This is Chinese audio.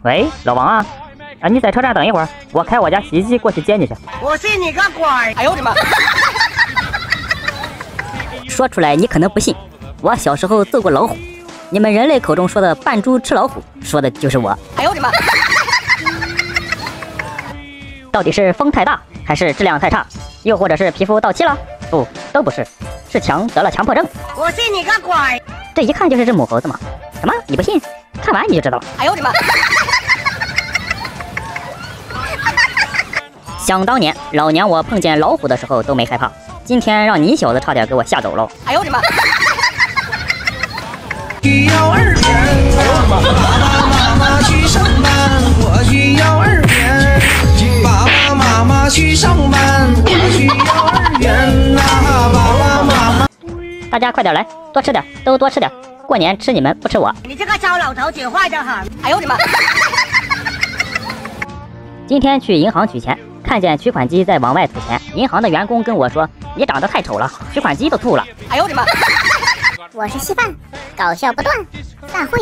喂，老王啊，你在车站等一会儿，我开我家洗衣机过去接你去。我信你个鬼！哎呦我的妈！说出来你可能不信，我小时候揍过老虎。你们人类口中说的扮猪吃老虎，说的就是我。哎呦我的妈！到底是风太大，还是质量太差，又或者是皮肤到期了？不，都不是，是强得了强迫症。我信你个鬼！这一看就是只母猴子嘛。什么？你不信？看完你就知道了。哎呦我的妈！想当年，老娘我碰见老虎的时候都没害怕，今天让你小子差点给我吓走了。哎呦我的妈！去幼儿园，爸爸妈妈去上班，我去幼儿园。爸爸妈妈去上班，我去幼儿园呐。爸爸妈妈，大家快点来，多吃点，都多吃点。过年吃你们，不吃我。你这个糟老头子坏得很！哎呦我的妈！今天去银行取钱，看见取款机在往外吐钱，银行的员工跟我说：“你长得太丑了，取款机都吐了。”哎呦我的妈！我是稀饭，搞笑不断，散会。